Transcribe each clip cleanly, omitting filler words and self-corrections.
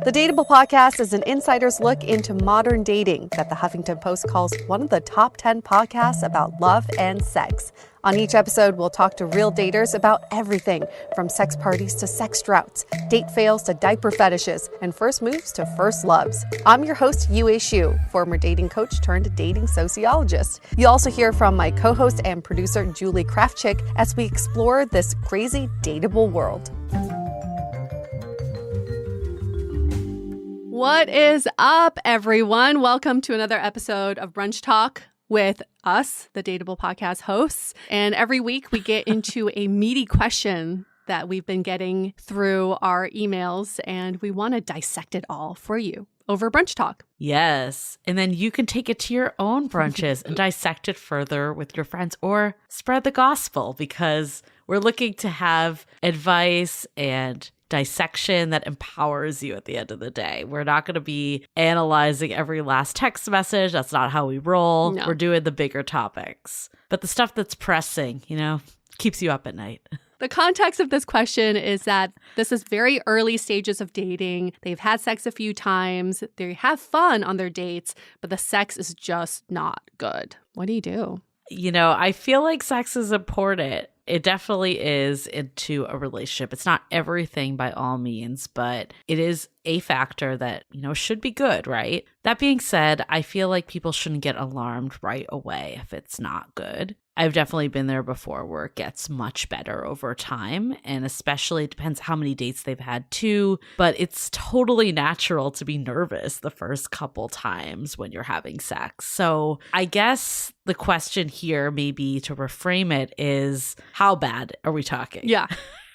The Dateable podcast is an insider's look into modern dating that the Huffington Post calls one of the top 10 podcasts about love and sex. On each episode, we'll talk to real daters about everything from sex parties to sex droughts, date fails to diaper fetishes, and first moves to first loves. I'm your host, Yue Xu, former dating coach turned dating sociologist. You'll also hear from my co-host and producer, Julie Krafchick, as we explore this crazy dateable world. What is up, everyone? Welcome to another episode of Brunch Talk with us, the Dateable podcast hosts. And every week we get into a meaty question that we've been getting through our emails, and we want to dissect it all for you over Brunch Talk. Yes. And then you can take it to your own brunches and dissect it further with your friends or spread the gospel, because we're looking to have advice and dissection that empowers you at the end of the day. We're not going to be analyzing every last text message. That's not how we roll. No. We're doing the bigger topics. But the stuff that's pressing, keeps you up at night. The context of this question is that this is very early stages of dating. They've had sex a few times. They have fun on their dates, but the sex is just not good. What do you do? I feel like sex is important. It definitely is into a relationship. It's not everything by all means, but it is a factor that, should be good, right? That being said, I feel like people shouldn't get alarmed right away if it's not good. I've definitely been there before where it gets much better over time, and especially it depends how many dates they've had too, but it's totally natural to be nervous the first couple times when you're having sex. So I guess the question here, maybe to reframe it, is how bad are we talking? Yeah.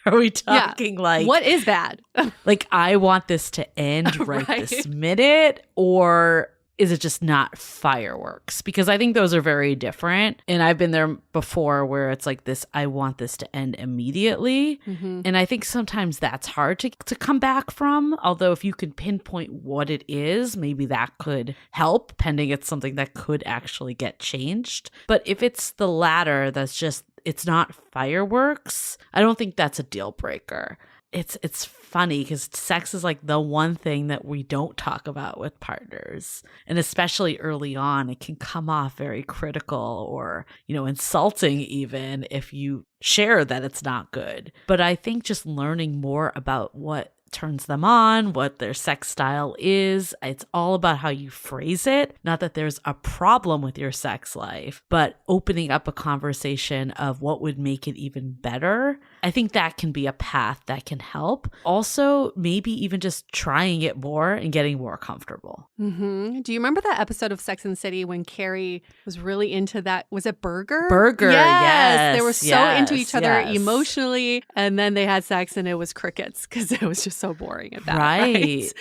Are we talking like... What is bad? Like, I want this to end right this minute, or is it just not fireworks? Because I think those are very different. And I've been there before where it's like this, I want this to end immediately. Mm-hmm. And I think sometimes that's hard to come back from. Although if you could pinpoint what it is, maybe that could help, pending it's something that could actually get changed. But if it's the latter, that's just, it's not fireworks, I don't think that's a deal breaker. It's funny because sex is like the one thing that we don't talk about with partners. And especially early on, it can come off very critical or, insulting even if you share that it's not good. But I think just learning more about what turns them on, what their sex style is. It's all about how you phrase it. Not that there's a problem with your sex life, but opening up a conversation of what would make it even better. I think that can be a path that can help. Also, maybe even just trying it more and getting more comfortable. Mm-hmm. Do you remember that episode of Sex and the City when Carrie was really into that? Was it Burger? Burger, yes. They were so into each other emotionally, and then they had sex and it was crickets because it was just so boring at that. Right?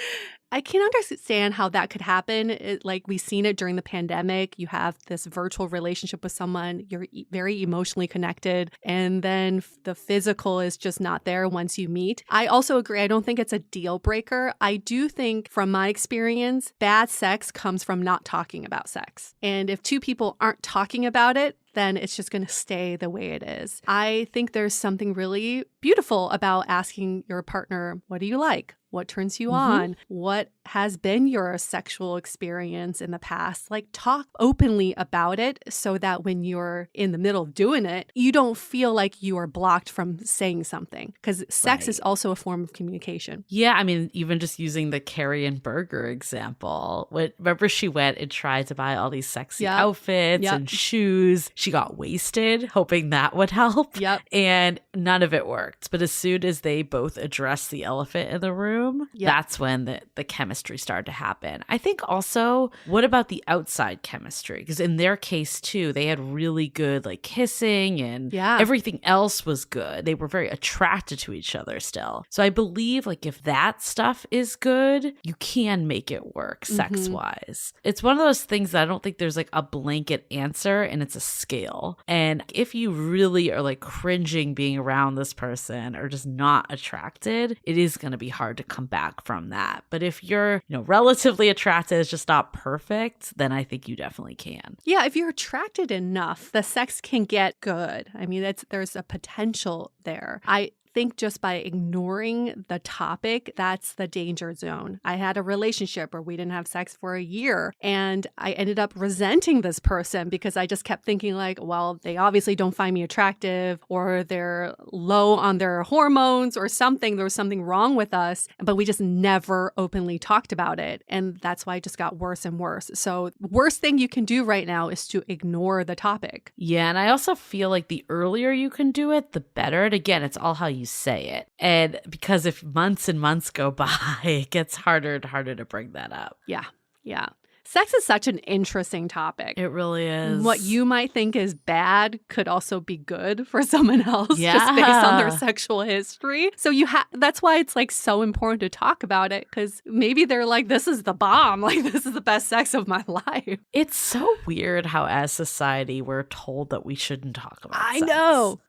I can understand how that could happen. We've seen it during the pandemic. You have this virtual relationship with someone, you're very emotionally connected, and then the physical is just not there once you meet. I also agree. I don't think it's a deal breaker. I do think, from my experience, bad sex comes from not talking about sex. And if two people aren't talking about it, then it's just going to stay the way it is. I think there's something really beautiful about asking your partner, what do you like? What turns you on? What has been your sexual experience in the past? Talk openly about it so that when you're in the middle of doing it, you don't feel like you are blocked from saying something, because sex is also a form of communication. Yeah, I mean, even just using the Carrie and Burger example. Remember she went and tried to buy all these sexy outfits and shoes. She got wasted, hoping that would help. Yep. And none of it worked. But as soon as they both addressed the elephant in the room, that's when the chemistry started to happen. I think also, what about the outside chemistry? Because in their case too, they had really good kissing and everything else was good. They were very attracted to each other still. So I believe if that stuff is good, you can make it work sex-wise. It's one of those things that I don't think there's a blanket answer, and it's a scale. And if you really are cringing being around this person or just not attracted, it is going to be hard to come back from that. But if you're, relatively attracted, it's just not perfect, then I think you definitely can. Yeah, if you're attracted enough, the sex can get good. I mean, there's a potential there. I think just by ignoring the topic, that's the danger zone. I had a relationship where we didn't have sex for a year, and I ended up resenting this person because I just kept thinking like, well, they obviously don't find me attractive, or they're low on their hormones or something. There was something wrong with us, but we just never openly talked about it. And that's why it just got worse and worse. So worst thing you can do right now is to ignore the topic. Yeah, and I also feel like the earlier you can do it, the better. And again, it's all how you say it. And because if months and months go by, it gets harder and harder to bring that up. Yeah. Sex is such an interesting topic. It really is. What you might think is bad could also be good for someone else just based on their sexual history. So that's why it's like so important to talk about it, because maybe they're like, this is the bomb. Like, this is the best sex of my life. It's so weird how as society we're told that we shouldn't talk about sex.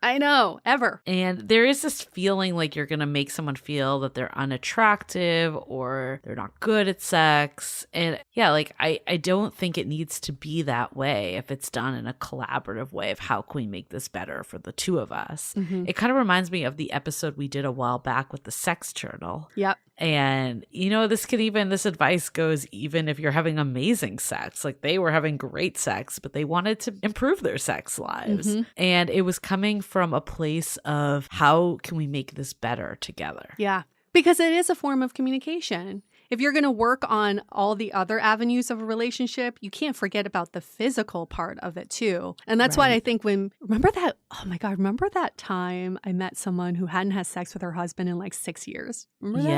I know, ever. And there is this feeling like you're going to make someone feel that they're unattractive or they're not good at sex. And yeah, like I don't think it needs to be that way if it's done in a collaborative way of how can we make this better for the two of us. Mm-hmm. It kind of reminds me of the episode we did a while back with the sex journal. Yep. And, this advice goes even if you're having amazing sex, like they were having great sex, but they wanted to improve their sex lives. Mm-hmm. And it was coming from a place of how can we make this better together? Yeah, because it is a form of communication. If you're going to work on all the other avenues of a relationship, you can't forget about the physical part of it too. And that's why I think remember that time I met someone who hadn't had sex with her husband in like 6 years? Remember that?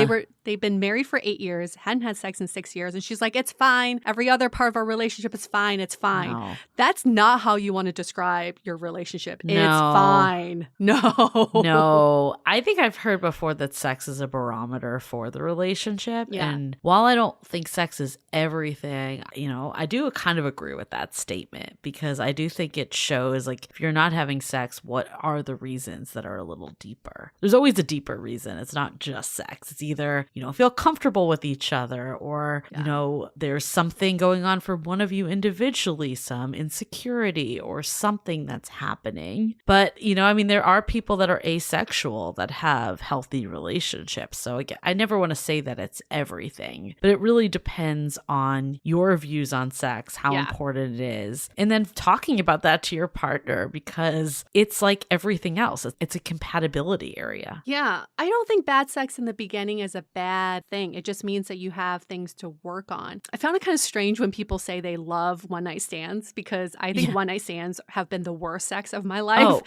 Yeah. They've been married for 8 years, hadn't had sex in 6 years. And she's like, it's fine. Every other part of our relationship is fine. It's fine. No. That's not how you want to describe your relationship. No. It's fine. No. I think I've heard before that sex is a barometer for the relationship. Yeah. And while I don't think sex is everything, I do kind of agree with that statement, because I do think it shows like if you're not having sex, what are the reasons that are a little deeper? There's always a deeper reason. It's not just sex. It's either, feel comfortable with each other, or, there's something going on for one of you individually, some insecurity or something that's happening. But, there are people that are asexual that have healthy relationships. So again, I never want to say that it's everything, but it really depends on your views on sex, how important it is, and then talking about that to your partner, because it's like everything else. It's a compatibility area. Yeah. I don't think bad sex in the beginning is a bad thing. It just means that you have things to work on. I found it kind of strange when people say they love one-night stands, because I think one-night stands have been the worst sex of my life. Oh,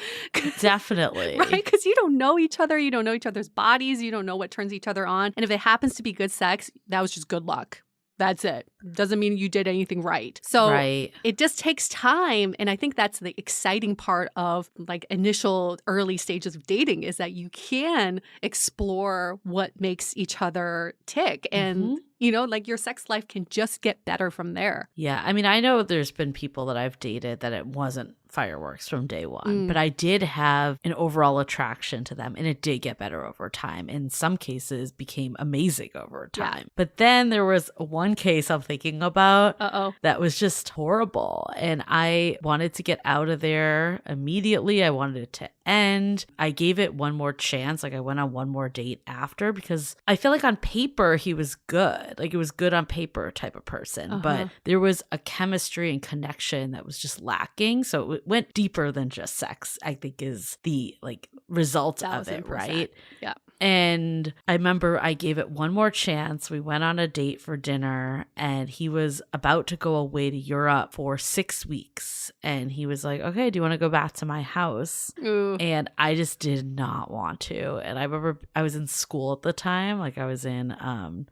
definitely. Right? Because you don't know each other. You don't know each other's bodies. You don't know what turns each other on. And if it happens to be good sex, that was just good luck. That's it. Doesn't mean you did anything right. So it just takes time. And I think that's the exciting part of like initial early stages of dating, is that you can explore what makes each other tick. And like your sex life can just get better from there. Yeah. I know there's been people that I've dated that it wasn't fireworks from day one, but I did have an overall attraction to them, and it did get better over time. In some cases became amazing over time. Yeah. But then there was one case I'm thinking about that was just horrible. And I wanted to get out of there immediately. I wanted it to end. I gave it one more chance. Like I went on one more date after, because I feel like on paper he was good. Like it was good on paper type of person, but there was a chemistry and connection that was just lacking. So it went deeper than just sex, I think, is the like result of it, right? Yeah. And I remember I gave it one more chance. We went on a date for dinner, and he was about to go away to Europe for 6 weeks. And he was like, okay, do you want to go back to my house? Ooh. And I just did not want to. And I remember I was in school at the time. Like I was in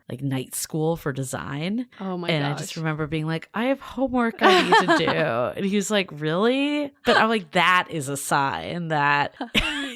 like night school for design. Oh my And gosh. I just remember being like, I have homework I need to do. And he was like, really? But I'm like, that is a sign that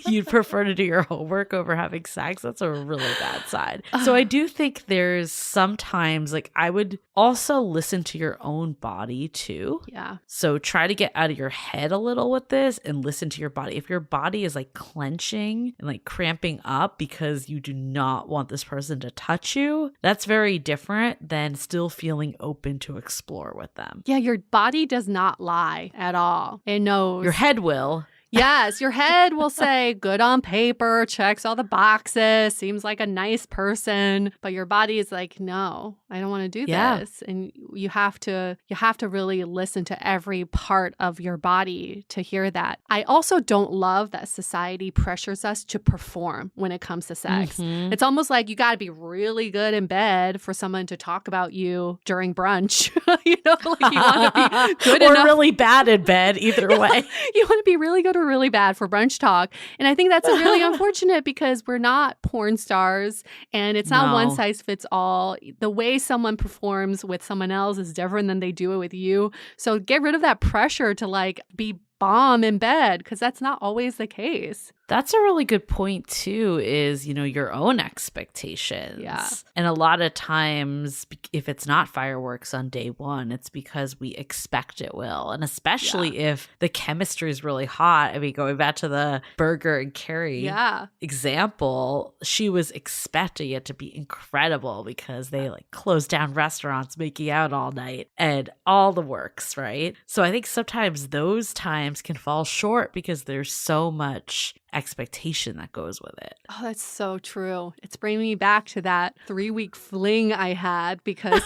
you'd prefer to do your homework over having sex. That's a really bad sign. So I do think there's sometimes like I would also listen to your own body too. Yeah. So try to get out of your head a little with this and listen to your body. If your body is like clenching and like cramping up because you do not want this person to touch you, that's very different than still feeling open to explore with them. Yeah, your body does not lie at all. It knows. Your head will. Yes, your head will say good on paper, checks all the boxes, seems like a nice person, but your body is like, no, I don't want to do this. And you have to really listen to every part of your body to hear that. I also don't love that society pressures us to perform when it comes to sex. It's almost like you got to be really good in bed for someone to talk about you during brunch. You know, like you want to be good or enough. really bad in bed, either way. You want to be really good or really bad for brunch talk. And I think that's really unfortunate because we're not porn stars and it's not one size fits all. The way someone performs with someone else is different than they do it with you. So get rid of that pressure to like be bomb in bed because that's not always the case. That's a really good point too, is, you know, your own expectations. Yeah. And a lot of times, if it's not fireworks on day one, it's because we expect it will. And especially if the chemistry is really hot. I mean, going back to the Burger and Carrie example, she was expecting it to be incredible because they like closed down restaurants, making out all night and all the works, right? So I think sometimes those times can fall short because there's so much expectation that goes with it. Oh, that's so true. It's bringing me back to that 3-week fling I had because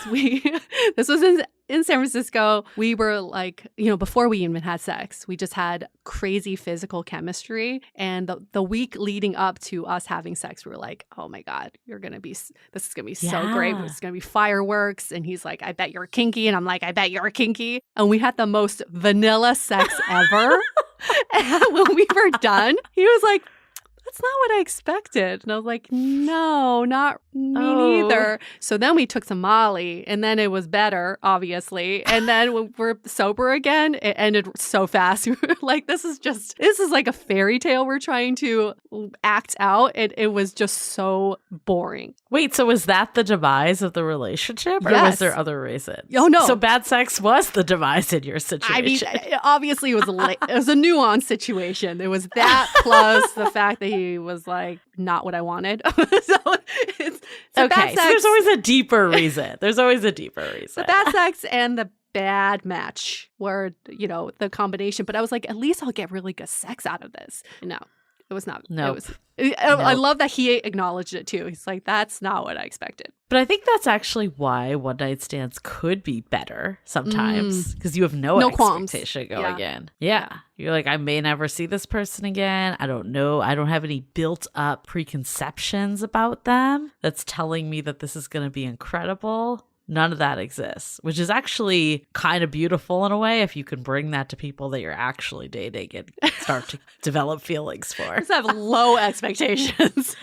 this was in San Francisco. We were like, you know, before we even had sex, we just had crazy physical chemistry. And the week leading up to us having sex, we were like, oh my God, this is going to be so great. It's going to be fireworks. And he's like, I bet you're kinky. And I'm like, I bet you're kinky. And we had the most vanilla sex ever. And when we were done, he was like, that's not what I expected. And I was like, no, not me neither. So then we took some Molly and then it was better, obviously. And then when we're sober again, it ended so fast. We were like, this is like a fairy tale we're trying to act out. It was just so boring. Wait, so was that the demise of the relationship or was there other reasons? Oh, no. So bad sex was the demise in your situation. I mean, obviously it was a nuanced situation. It was that plus the fact that he was like not what I wanted. So okay, so there's always a deeper reason. The bad sex and the bad match were, you know, the combination. But I was like, at least I'll get really good sex out of this. No, it was not. No. I love that he acknowledged it too. He's like, that's not what I expected. But I think that's actually why one night stands could be better sometimes because you have no expectation going in. Yeah. You're like, I may never see this person again. I don't know. I don't have any built up preconceptions about them that's telling me that this is going to be incredible. None of that exists, which is actually kind of beautiful in a way if you can bring that to people that you're actually dating and start to develop feelings for. Just have low expectations.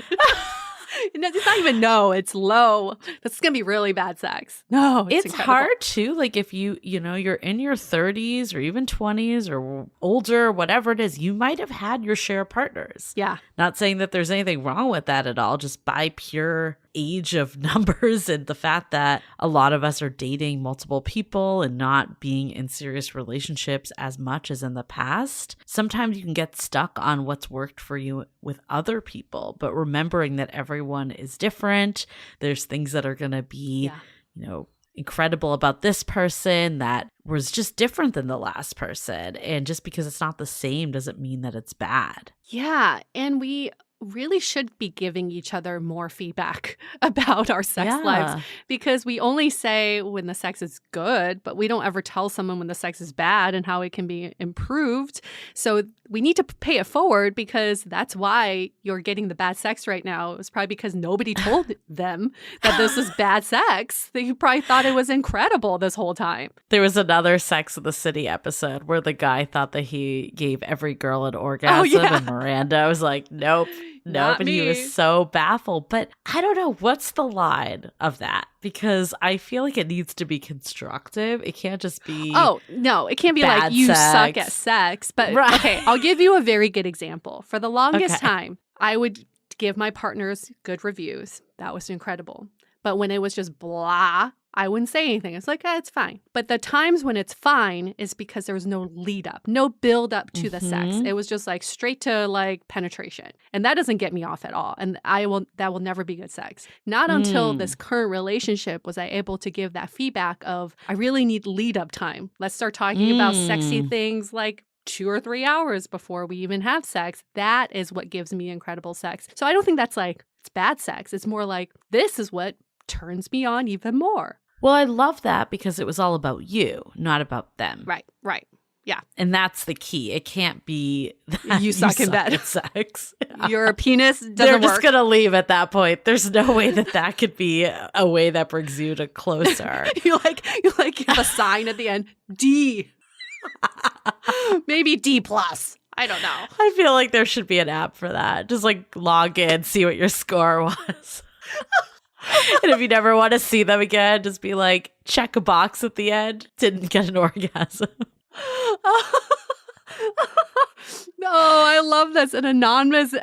It's not even no, it's low. This is going to be really bad sex. No, it's hard too. Like if you're in your 30s or even 20s or older, whatever it is, you might have had your share of partners. Yeah. Not saying that there's anything wrong with that at all, just by pure age of numbers and the fact that a lot of us are dating multiple people and not being in serious relationships as much as in the past. Sometimes you can get stuck on what's worked for you with other people, but remembering that everyone is different. There's things that are going to be, incredible about this person that was just different than the last person. And just because it's not the same doesn't mean that it's bad. Yeah. And we really should be giving each other more feedback about our sex lives because we only say when the sex is good, but we don't ever tell someone when the sex is bad and how it can be improved. So we need to pay it forward because that's why you're getting the bad sex right now. It was probably because nobody told them that this was bad sex. They probably thought it was incredible this whole time. There was another Sex of the City episode where the guy thought that he gave every girl an orgasm and Miranda was like, nope. Nope, and he was so baffled. But I don't know, what's the line of that? Because I feel like it needs to be constructive. It can't just be Oh, no, it can't be like you suck at sex. But okay, I'll give you a very good example. For the longest time, I would give my partners good reviews. That was incredible. But when it was just blah, I wouldn't say anything. It's like, it's fine. But the times when it's fine is because there was no lead up, no build up to the sex. It was just like straight to like penetration. And that doesn't get me off at all. And that will never be good sex. Not until this current relationship was I able to give that feedback of, I really need lead up time. Let's start talking about sexy things like 2 or 3 hours before we even have sex. That is what gives me incredible sex. So I don't think that's like, it's bad sex. It's more like, this is what turns me on even more. Well, I love that because it was all about you, not about them. Right. Yeah. And that's the key. It can't be that you suck in bed at sex. Your penis doesn't They're work. just going to leave at that point. There's no way that could be a way that brings you to closer. you have a sign at the end, D. Maybe D+. I don't know. I feel like there should be an app for that. Just like log in, see what your score was. And if you never want to see them again, just be like, check a box at the end. Didn't get an orgasm. No, I love this. An anonymous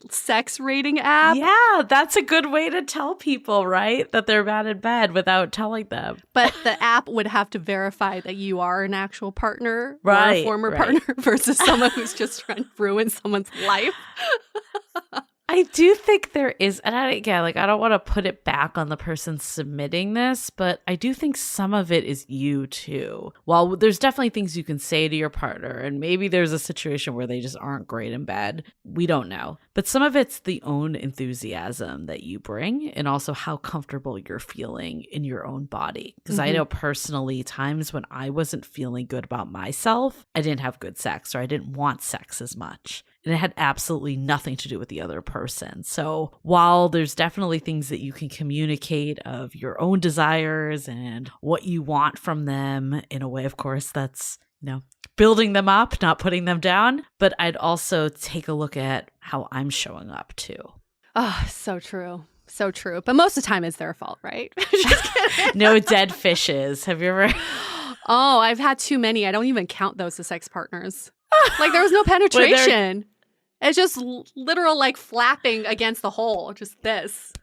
sex rating app. Yeah, that's a good way to tell people, right? That they're bad in bed without telling them. But the app would have to verify that you are an actual partner or right, a former partner versus someone who's just trying to ruin someone's life. I do think there is, and I don't want to put it back on the person submitting this, but I do think some of it is you too. While there's definitely things you can say to your partner, and maybe there's a situation where they just aren't great in bed. We don't know. But some of it's the own enthusiasm that you bring and also how comfortable you're feeling in your own body. Because I know personally times when I wasn't feeling good about myself, I didn't have good sex or I didn't want sex as much. And it had absolutely nothing to do with the other person. So while there's definitely things that you can communicate of your own desires and what you want from them in a way, of course, that's, building them up, not putting them down. But I'd also take a look at how I'm showing up too. Oh, so true. So true. But most of the time it's their fault, right? No dead fishes. Have you ever? Oh, I've had too many. I don't even count those as sex partners. Like there was no penetration. It's just literal like flapping against the hole. Just this.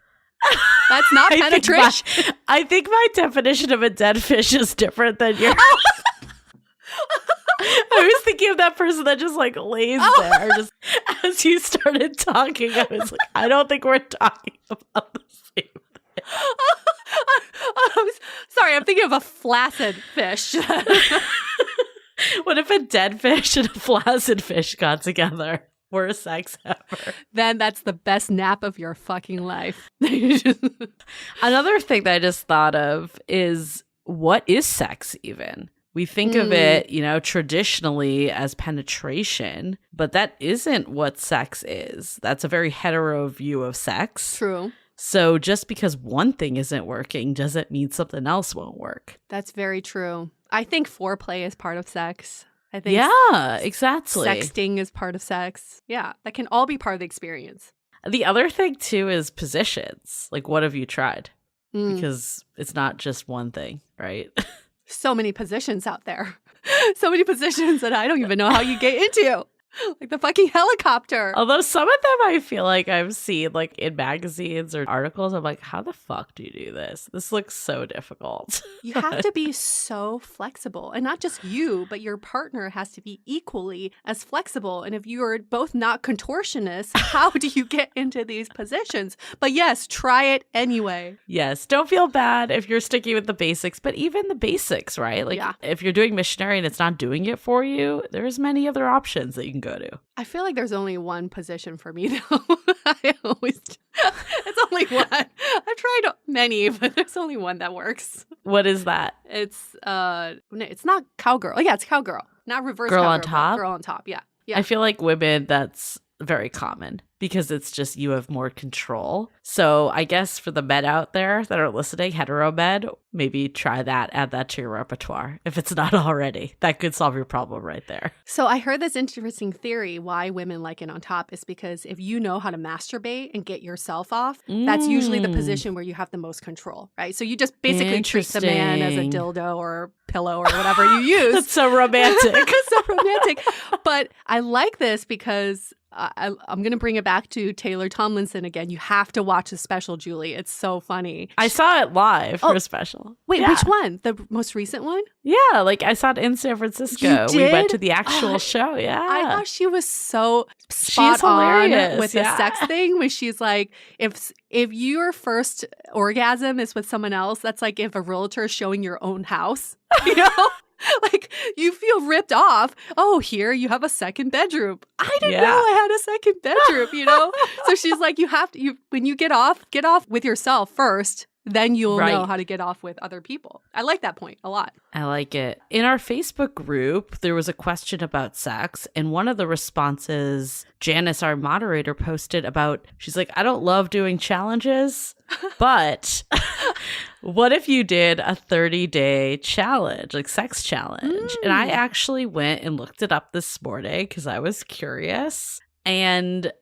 That's not penetration. I think my definition of a dead fish is different than yours. I was thinking of that person that just like lays there. Just as you started talking, I was like, I don't think we're talking about the same thing. Sorry, I'm thinking of a flaccid fish. What if a dead fish and a flaccid fish got together? Worst sex ever. Then that's the best nap of your fucking life. Another thing that I just thought of is, what is sex even? We think of it, traditionally as penetration, but that isn't what sex is. That's a very hetero view of sex. True. So just because one thing isn't working doesn't mean something else won't work. That's very true. I think foreplay is part of sex. I think exactly. Sexting is part of sex. Yeah, that can all be part of the experience. The other thing too is positions. Like, what have you tried? Because it's not just one thing, right? So many positions out there. So many positions that I don't even know how you get into. Like the fucking helicopter. Although some of them I feel like I've seen like in magazines or articles. I'm like, how the fuck do you do this? This looks so difficult. You have to be so flexible. And not just you, but your partner has to be equally as flexible. And if you are both not contortionists, how do you get into these positions? But yes, try it anyway. Yes. Don't feel bad if you're sticking with the basics, but even the basics, right? Like if you're doing missionary and it's not doing it for you, there's many other options that you can go to. I feel like there's only one position for me though. It's only one. I've tried many, but there's only one that works. What is that? It's not cowgirl. Oh yeah, it's cowgirl. Not reverse girl cowgirl, on top. Girl on top. Yeah. I feel like women, that's very common because it's just you have more control. So I guess for the men out there that are listening, hetero men, maybe try that, add that to your repertoire if it's not already. That could solve your problem right there. So I heard this interesting theory why women like it on top is because if you know how to masturbate and get yourself off, that's usually the position where you have the most control, right? So you just basically treat the man as a dildo or pillow or whatever you use. That's so romantic. It's so romantic. But I like this because I'm going to bring it back to Taylor Tomlinson again. You have to watch the special, Julie. It's so funny. I saw it live for a special. Wait, which one? The most recent one? Yeah, like I saw it in San Francisco. You did? We went to the actual show. Yeah. I thought she was so spot on with the sex thing when she's like, if your first orgasm is with someone else, that's like if a realtor is showing your own house, Like, you feel ripped off. Oh, here you have a second bedroom. I didn't know I had a second bedroom, you know? So she's like, when you get off with yourself first, then you'll know how to get off with other people. I like that point a lot. I like it. In our Facebook group, there was a question about sex, and one of the responses, Janice, our moderator, posted about, she's like, I don't love doing challenges, but what if you did a 30-day challenge, like sex challenge? And I actually went and looked it up this morning because I was curious. And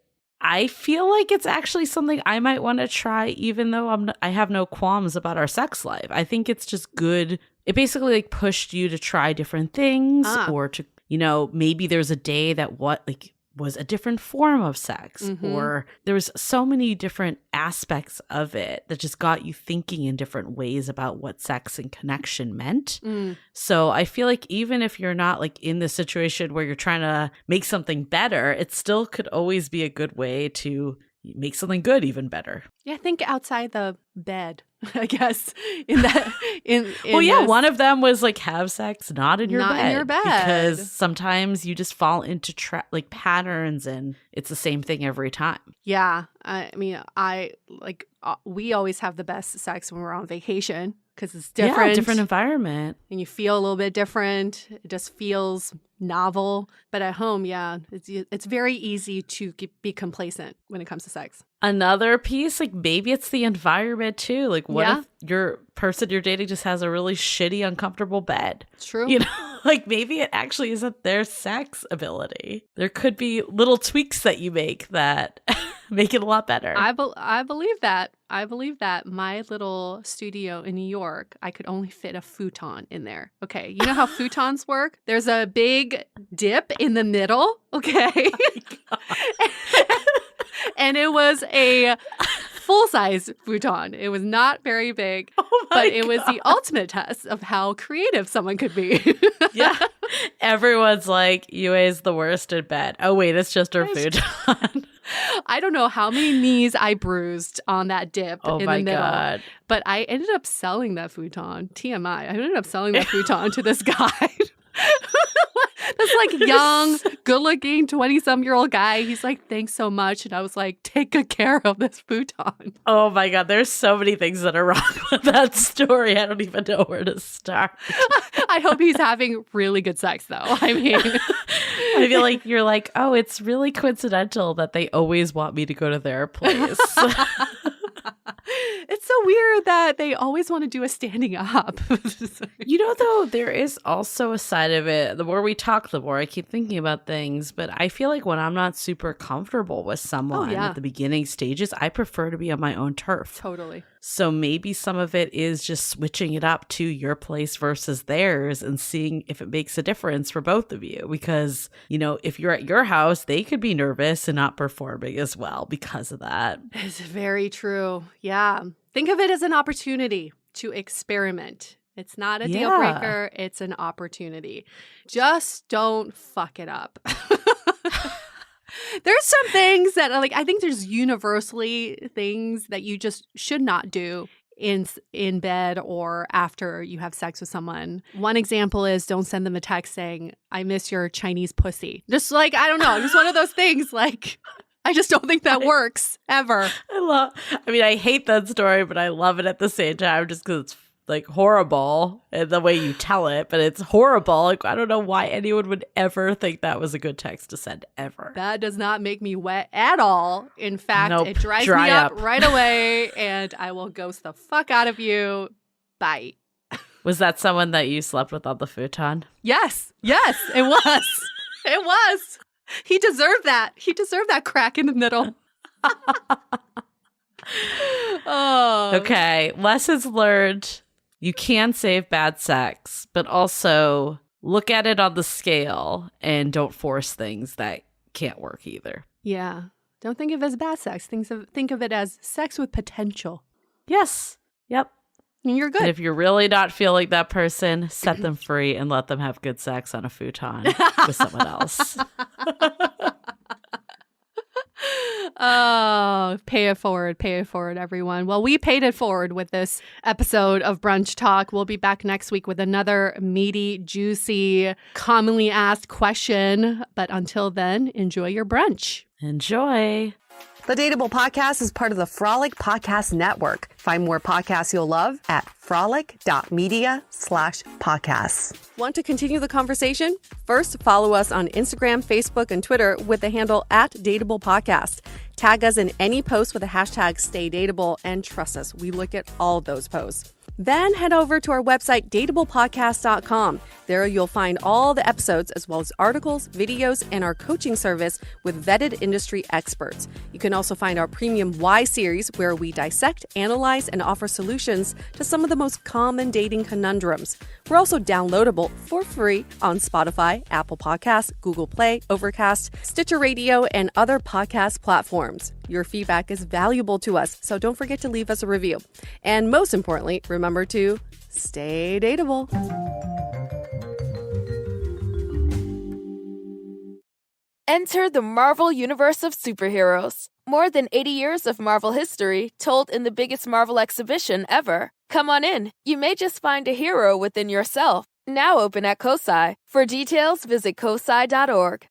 I feel like it's actually something I might want to try, even though I have no qualms about our sex life. I think it's just good. It basically like pushed you to try different things or to, you know, maybe there's a day that was a different form of sex or there was so many different aspects of it that just got you thinking in different ways about what sex and connection meant. So I feel like even if you're not like in the situation where you're trying to make something better, it still could always be a good way to make something good even better. Yeah, think outside the bed, I guess. One of them was like have sex not in your bed. Because sometimes you just fall into patterns and it's the same thing every time. Yeah. I mean, we always have the best sex when we're on vacation because it's different. Yeah, different environment. And you feel a little bit different. It just feels novel. But at home, it's very easy to be complacent when it comes to sex. Another piece, like maybe it's the environment too. Like what if your person you're dating just has a really shitty, uncomfortable bed? True. You know, like maybe it actually isn't their sex ability. There could be little tweaks that you make that make it a lot better. I believe that. I believe that. My little studio in New York, I could only fit a futon in there. Okay. You know how futons work? There's a big dip in the middle. Okay. Oh and it was a full-size futon. It was not very big, but it was the ultimate test of how creative someone could be. Yeah. Everyone's like, Yue is the worst in bed. Oh, wait, it's just her futon. I don't know how many knees I bruised on that dip in the middle. God. But I ended up selling that futon. TMI. I ended up selling that futon to this guy. This like young, good-looking 20-some-year-old guy. He's like, thanks so much. And I was like, take good care of this futon. Oh my God. There's so many things that are wrong with that story. I don't even know where to start. I hope he's having really good sex though. I mean, I feel like you're like, oh, it's really coincidental that they always want me to go to their place. It's so weird that they always want to do a standing up. You know, though, there is also a side of it. The more we talk, the more I keep thinking about things. But I feel like when I'm not super comfortable with someone at the beginning stages, I prefer to be on my own turf. Totally. So maybe some of it is just switching it up to your place versus theirs and seeing if it makes a difference for both of you. Because, you know, if you're at your house, they could be nervous and not performing as well because of that. It's very true. Yeah. Think of it as an opportunity to experiment. It's not a deal breaker. It's an opportunity. Just don't fuck it up. There's some things that I think there's universally things that you just should not do in bed or after you have sex with someone. One example is don't send them a text saying, I miss your Chinese pussy. Just like, I don't know, just one of those things like I just don't think that works ever. I hate that story, but I love it at the same time just because it's like horrible in the way you tell it, but it's horrible. Like, I don't know why anyone would ever think that was a good text to send ever. That does not make me wet at all. In fact, it dries me up right away and I will ghost the fuck out of you. Bye. Was that someone that you slept with on the futon? Yes, it was. It was. He deserved that. He deserved that crack in the middle. Oh. Okay, lessons learned. You can save bad sex, but also look at it on the scale and don't force things that can't work either. Yeah. Don't think of it as bad sex. Think of it as sex with potential. Yes. Yep. And you're good. And if you're really not feeling that person, set them free and let them have good sex on a futon with someone else. Oh, pay it forward, everyone. Well, we paid it forward with this episode of Brunch Talk. We'll be back next week with another meaty, juicy, commonly asked question. But until then, enjoy your brunch. Enjoy. The Dateable podcast is part of the Frolic Podcast Network. Find more podcasts you'll love at frolic.media/podcasts. Want to continue the conversation? First, follow us on Instagram, Facebook, and Twitter with the handle @Dateable Podcast. Tag us in any post with the hashtag StayDateable, and trust us, we look at all of those posts. Then head over to our website, dateablepodcast.com. There you'll find all the episodes as well as articles, videos, and our coaching service with vetted industry experts. You can also find our premium Why series where we dissect, analyze, and offer solutions to some of the most common dating conundrums. We're also downloadable for free on Spotify, Apple Podcasts, Google Play, Overcast, Stitcher Radio, and other podcast platforms. Your feedback is valuable to us, so don't forget to leave us a review. And most importantly, remember to stay dateable. Enter the Marvel Universe of Superheroes. More than 80 years of Marvel history told in the biggest Marvel exhibition ever. Come on in. You may just find a hero within yourself. Now open at COSI. For details, visit COSI.org.